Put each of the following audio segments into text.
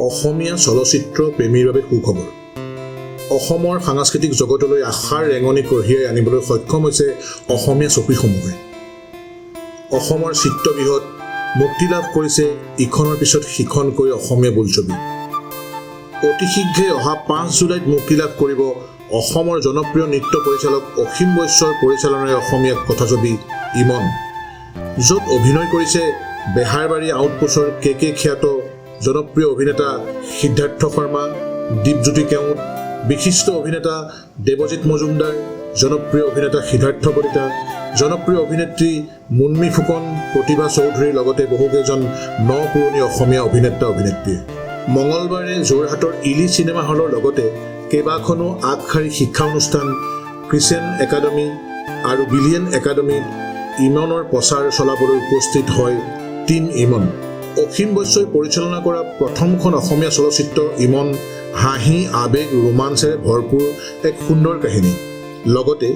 অসমীয়া চলচ্চিত্ৰ প্ৰেমীৰ বাবে সুখবৰ। অসমৰ সাংস্কৃতিক জগতলৈ আশাৰ ৰেঙনি কঢ়িয়াই আনিবলৈ সক্ষম হৈছে অসমীয়া ছবিসমূহে। অসমৰ চিত্ৰগৃহত মুক্তি লাভ কৰিছে ইখনৰ পিছত সিখনকৈ অসমীয়া বোলছবি। অতি শীঘ্ৰে অহা 5 জুলাইত মুক্তি লাভ কৰিব অসমৰ জনপ্ৰিয় নৃত্য পৰিচালক অসীম বৈশ্যৰ পৰিচালনাৰে অসমীয়া কথাছবি ইমন, য'ত অভিনয় কৰিছে বেহাৰবাৰী আউটপোষ্টৰ কে খ্যাত জনপ্ৰিয় অভিনেতা সিদ্ধাৰ্থ শৰ্মা, দীপজ্যোতি কেওট, বিশিষ্ট অভিনেতা দেৱজিৎ মজুমদাৰ, জনপ্ৰিয় অভিনেতা সিদ্ধাৰ্থ কলিতা, জনপ্ৰিয় অভিনেত্ৰী মুন্মী ফুকন, প্ৰতিভা চৌধুৰীৰ লগতে বহুকেইজন পুৰণি অসমীয়া অভিনেতা-অভিনেত্ৰীয়ে। মঙলবাৰে যোৰহাটৰ ইলি চিনেমা হলৰ লগতে কেইবাখনো আগশাৰী শিক্ষা অনুষ্ঠান, ক্ৰিচেণ্ট একাডেমী আৰু বিলিয়ন একাডেমীত ইমনৰ প্ৰচাৰ চলাবলৈ উপস্থিত হয় টীম ইমন। অসীম বৈশ্যই পৰিচালনা কৰা প্ৰথমখন অসমীয়া চলচ্চিত্ৰ ইমন হাঁহি, আৱেগ, ৰোমাঞ্চেৰে ভৰপূৰ এক সুন্দৰ কাহিনী। লগতে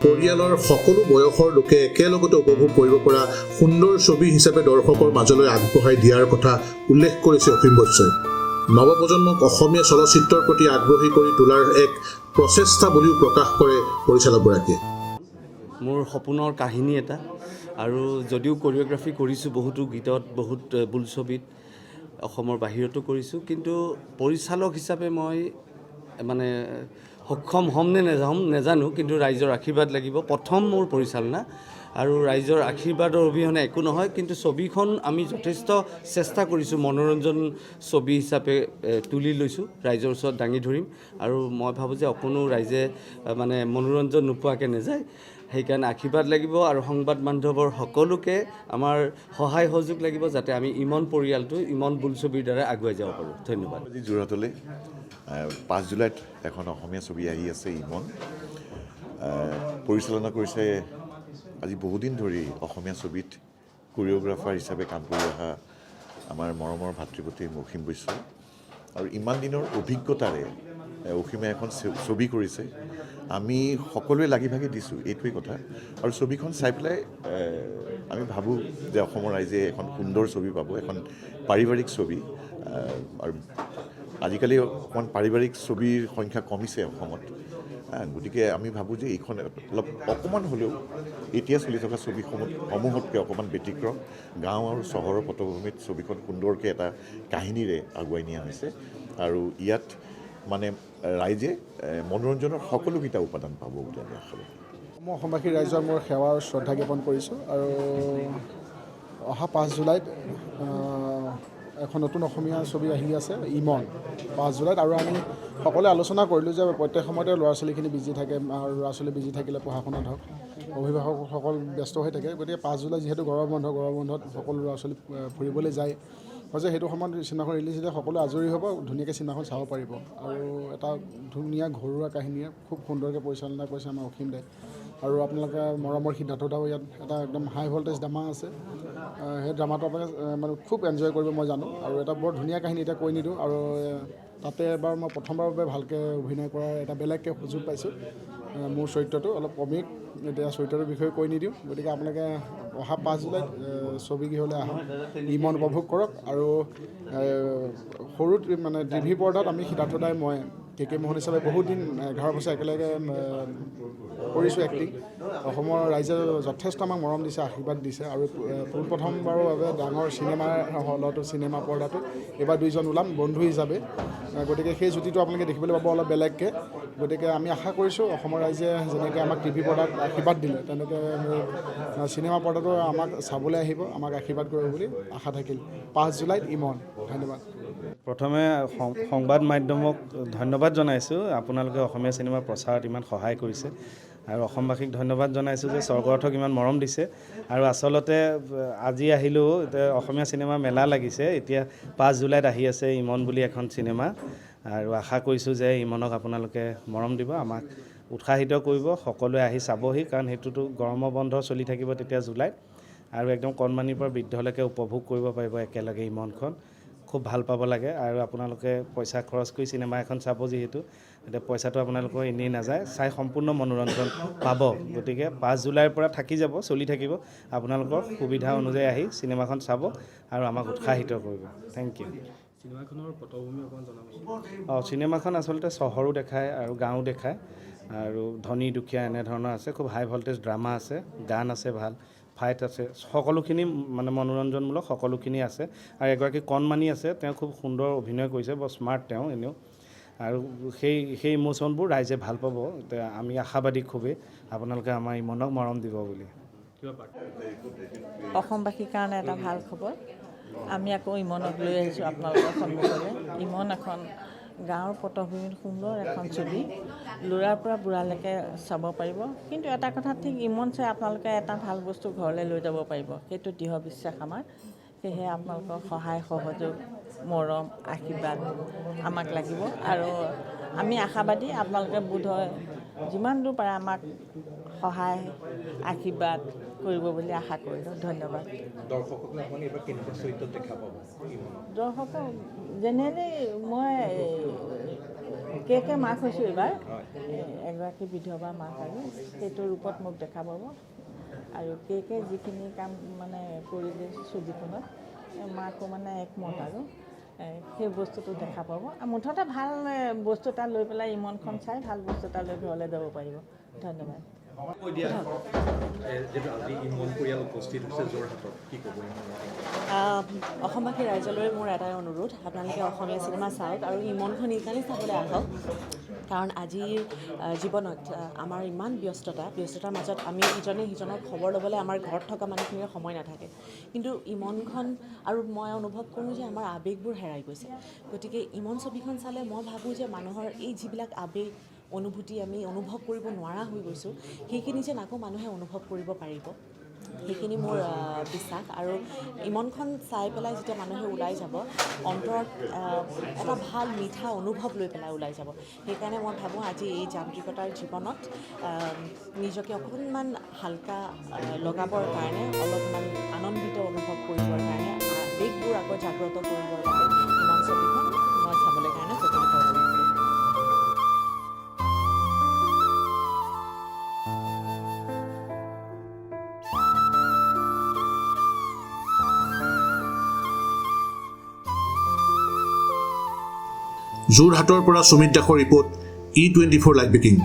পৰিয়ালৰ সকলো বয়সৰ লোকে একেলগতে উপভোগ কৰিব পৰা সুন্দৰ ছবি হিচাপে দৰ্শকৰ মাজলৈ আগবঢ়াই দিয়াৰ কথা উল্লেখ কৰিছে অসীম বৈশ্যই। নৱপ্ৰজন্মক অসমীয়া চলচ্চিত্ৰৰ প্ৰতি আগ্ৰহী কৰি তোলাৰ এক প্ৰচেষ্টা বুলিও প্ৰকাশ কৰে পৰিচালকগৰাকীয়ে। মোৰ সপোনৰ কাহিনী এটা, আৰু যদিও কোৰিঅ'গ্ৰাফি কৰিছোঁ বহুতো গীতত, বহুত বোলছবিত, অসমৰ বাহিৰতো কৰিছোঁ, কিন্তু পৰিচালক হিচাপে মই সক্ষম হ'ম নে নেজানো, কিন্তু ৰাইজৰ আশীৰ্বাদ লাগিব। প্ৰথম মোৰ পৰিচালনা, আৰু ৰাইজৰ আশীৰ্বাদৰ অবিহনে একো নহয়। কিন্তু ছবিখন আমি যথেষ্ট চেষ্টা কৰিছোঁ, মনোৰঞ্জন ছবি হিচাপে তুলি লৈছোঁ, ৰাইজৰ ওচৰত দাঙি ধৰিম। আৰু মই ভাবোঁ যে অকণো ৰাইজে মনোৰঞ্জন নোপোৱাকৈ নাযায়। সেইকাৰণে আশীৰ্বাদ লাগিব, আৰু সংবাদ মাধ্যমৰ সকলোকে আমাৰ সহায় সহযোগ লাগিব, যাতে আমি ইমন পৰিয়ালটো ইমন বোলছবিৰ দ্বাৰা আগুৱাই যাব পাৰোঁ। ধন্যবাদ। আজি যোৰহাটলৈ 5 জুলাইত এখন অসমীয়া ছবি আহি আছে ইমন। পৰিচালনা কৰিছে আজি বহুদিন ধৰি অসমীয়া ছবিত কোৰিঅ'গ্ৰাফাৰ হিচাপে কাম কৰি অহা আমাৰ মৰমৰ ভাতৃপ্ৰতিম অসীম বৈশ্য, আৰু ইমান দিনৰ অভিজ্ঞতাৰে অসীমে এখন ছবি কৰিছে। আমি সকলোৱে লাগি ভাগি দিছোঁ, এইটোৱেই কথা। আৰু ছবিখন চাই পেলাই আমি ভাবোঁ যে অসমৰ ৰাইজে এখন সুন্দৰ ছবি পাব, এখন পাৰিবাৰিক ছবি। আৰু আজিকালি অকণমান পাৰিবাৰিক ছবিৰ সংখ্যা কমিছে অসমত, গতিকে আমি ভাবোঁ যে এইখন অকণমান হ'লেও এতিয়া চলি থকা ছবিসমূহতকৈ অকণমান ব্যতিক্ৰম। গাঁও আৰু চহৰৰ পটভূমিত ছবিখন সুন্দৰকৈ এটা কাহিনীৰে আগুৱাই নিয়া হৈছে, আৰু ইয়াত ৰাইজে মনোৰঞ্জনৰ সকলোকেইটা উপাদান পাব বুলি আমি আশা কৰোঁ। মই অসমবাসী ৰাইজৰ মোৰ সেৱা আৰু শ্ৰদ্ধা জ্ঞাপন কৰিছোঁ, আৰু অহা 5 জুলাইত এখন নতুন অসমীয়া ছবি আহি আছে ইমন, 5 জুলাইত। আৰু আমি সকলোৱে আলোচনা কৰিলোঁ যে প্ৰত্যেক সময়তে ল'ৰা ছোৱালীখিনি বিজি থাকে, আৰু ল'ৰা ছোৱালী বিজি থাকিলে পঢ়া শুনাত হওক, অভিভাৱকসকল ব্যস্ত হৈ থাকে। গতিকে 5 জুলাই যিহেতু গৰমৰ বন্ধত সকলো ল'ৰা ছোৱালী ফুৰিবলৈ যায়, যে সেইটো সময়ত চিনেমাখন ৰিলিজ দিলে সকলো আজৰি হ'ব, ধুনীয়াকৈ চিনেমাখন চাব পাৰিব। আৰু এটা ধুনীয়া ঘৰুৱা কাহিনীয়ে খুব সুন্দৰকৈ পৰিচালনা কৰিছে আমাৰ অসীম দাই। আৰু আপোনালোকে মৰমৰ সিদ্ধাৰ্থ দাও ইয়াত এটা একদম হাই ভল্টেজ ড্ৰামা আছে, সেই ড্ৰামাটো আপোনালোকে খুব এনজয় কৰিব মই জানো। আৰু এটা বৰ ধুনীয়া কাহিনী, এতিয়া কৈ নিদিওঁ। আৰু তাতে এবাৰ মই প্ৰথমবাৰৰ বাবে ভালকৈ অভিনয় কৰাৰ এটা বেলেগকৈ সুযোগ পাইছোঁ। মোৰ চৰিত্ৰটো অলপ কমিক, এতিয়া চৰিত্ৰটোৰ বিষয়ে কৈ নিদিওঁ। গতিকে আপোনালোকে অহা 5 জুলাইত ছবিগৃহলৈ আহক, ইমন উপভোগ কৰক। আৰু সৰু টিভি পৰ্দাত আমি সিদ্ধাৰ্থ দাই মই কে মোহন হিচাপে বহুত দিন 11 বছৰ একেলগে কৰিছোঁ এক্টিং। অসমৰ ৰাইজে যথেষ্ট আমাক মৰম দিছে, আশীৰ্বাদ দিছে। আৰু পোনপ্ৰথমবাৰৰ বাবে ডাঙৰ চিনেমাৰ হলতো, চিনেমা পৰ্দাটো এইবাৰ 2জন ওলাম বন্ধু হিচাপে। গতিকে সেই জুতিটো আপোনালোকে দেখিবলৈ পাব অলপ বেলেগকৈ। গতিকে আমি আশা কৰিছোঁ অসমৰ ৰাইজে যেনেকৈ আমাক টিভি পৰ্দাত আশীৰ্বাদ দিলে, তেনেকৈ চিনেমা পৰ্দাটো আমাক চাবলৈ আহিব, আমাক আশীৰ্বাদ কৰিব বুলি আশা থাকিল। 5 জুলাইত ইমন। ধন্যবাদ। প্ৰথমে সংবাদ মাধ্যমক ধন্যবাদ জনাইছোঁ, আপোনালোকে অসমীয়া চিনেমাৰ প্ৰচাৰত ইমান সহায় কৰিছে। আৰু অসমবাসীক ধন্যবাদ জনাইছোঁ যে স্বৰ্গৰ্থক ইমান মৰম দিছে। আৰু আচলতে আজি আহিলেও অসমীয়া চিনেমা মেলা লাগিছে। এতিয়া 5 জুলাইত আহি আছে ইমন বুলি এখন চিনেমা, আৰু আশা কৰিছোঁ যে ইমনক আপোনালোকে মৰম দিব, আমাক উৎসাহিত কৰিব, সকলোৱে আহি চাবহি। কাৰণ সেইটোতো গৰমৰ বন্ধ চলি থাকিব তেতিয়া জুলাইত, আৰু একদম কণমানিৰ পৰা বৃদ্ধলৈকে উপভোগ কৰিব পাৰিব একেলগে ইমনখন। খুব ভাল পাব লাগে। আৰু আপোনালোকে পইচা খৰচ কৰি চিনেমা এখন চাব, যিহেতু এতিয়া পইচাটো আপোনালোকৰ এনেই নাযায়, চাই সম্পূৰ্ণ মনোৰঞ্জন পাব। গতিকে 5 জুলাইৰ পৰা থাকি যাব, চলি থাকিব। আপোনালোকৰ সুবিধা অনুযায়ী আহি চিনেমাখন চাব আৰু আমাক উৎসাহিত কৰিব। Thank you. চিনেমাখনৰ পটভূমি অকণমান জনাবচোন। চিনেমাখন আচলতে চহৰো দেখায় আৰু গাঁও দেখায় আৰু ধনী দুখীয়া এনেধৰণৰ আছে, খুব হাই ভল্টেজ ড্ৰামা আছে, গান আছে, ভাল ফাইট আছে, সকলোখিনি মানে মনোৰঞ্জনমূলক সকলোখিনি আছে। আৰু এগৰাকী কণমানি আছে, তেওঁ খুব সুন্দৰ অভিনয় কৰিছে, বৰ স্মাৰ্ট তেওঁ এনেও। আৰু সেই ইমোশ্যনবোৰ ৰাইজে ভাল পাব। আমি আশাবাদী খুবেই আপোনালোকে আমাৰ ইমনক মৰম দিব বুলি। অসমবাসীৰ কাৰণে এটা ভাল খবৰ, আমি আকৌ ইমনক লৈ আহিছোঁ আপোনালোকৰ সন্মুখলৈ। ইমন এখন গাঁৱৰ পটভূমিত সুন্দৰ এখন ছবি, ল'ৰাৰ পৰা বুঢ়ালৈকে চাব পাৰিব। কিন্তু এটা কথা ঠিক, ইমন চাই আপোনালোকে এটা ভাল বস্তু ঘৰলৈ লৈ যাব পাৰিব, সেইটো দৃঢ় বিশ্বাস আমাৰ। সেয়েহে আপোনালোকৰ সহায় সহযোগ, মৰম, আশীৰ্বাদ আমাক লাগিব। আৰু আমি আশাবাদী আপোনালোকে বোধহয় যিমান দূৰ পাৰে আমাক সহায় আশীৰ্বাদ কৰিব বুলি আশা কৰিলোঁ। ধন্যবাদ। দৰ্শকক জেনেৰেলি মই কে মাক হৈছোঁ এইবাৰ, এগৰাকী বিধৱা মাক, আৰু সেইটো ৰূপত মোক দেখা পাব। আৰু কে যিখিনি কাম মানে কৰিলে ছবিখনত, মাকো মানে একমত, আৰু সেই বস্তুটো দেখা পাব। মুঠতে ভাল বস্তু এটা লৈ পেলাই ইমনখন চাই ভাল বস্তু এটা লৈ ঘৰলৈ যাব পাৰিব। ধন্যবাদ। অসমবাসী ৰাইজলৈ মোৰ এটাই অনুৰোধ, আপোনালোকে অসমীয়া চিনেমা চাওক আৰু ইমনখন এইকাৰণেই চাবলৈ আহক কাৰণ আজিৰ জীৱনত আমাৰ ইমান ব্যস্ততাৰ মাজত আমি ইজনে সিজনৰ খবৰ ল'বলৈ আমাৰ ঘৰত থকা মানুহখিনিৰ সময় নাথাকে। কিন্তু ইমনখন, আৰু মই অনুভৱ কৰোঁ যে আমাৰ আৱেগবোৰ হেৰাই গৈছে। গতিকে ইমন ছবিখন চালে মই ভাবোঁ যে মানুহৰ এই যিবিলাক আৱেগ অনুভূতি আমি অনুভৱ কৰিব নোৱাৰা হৈ গৈছোঁ, সেইখিনি যেন আকৌ মানুহে অনুভৱ কৰিব পাৰিব, সেইখিনি মোৰ বিশ্বাস। আৰু ইমনখন চাই পেলাই যেতিয়া মানুহে ওলাই যাব, অন্তৰত এটা ভাল মিঠা অনুভৱ লৈ পেলাই ওলাই যাব। সেইকাৰণে মই ভাবোঁ আজি এই যান্ত্ৰিকতাৰ জীৱনত নিজকে অকণমান হালকা লগাবৰ কাৰণে, অলপমান আনন্দিত অনুভৱ কৰিবৰ কাৰণে, আৱেগবোৰ আকৌ জাগ্ৰত কৰিবৰ বাবে ইমন ছবিখন মই চাবলৈ কাৰণে প্ৰচলিত কৰিছোঁ। যোৰহাটৰ পৰা সুমিত দাসৰ ৰিপৰ্ট, E24 লাইভ ব্ৰেকিং।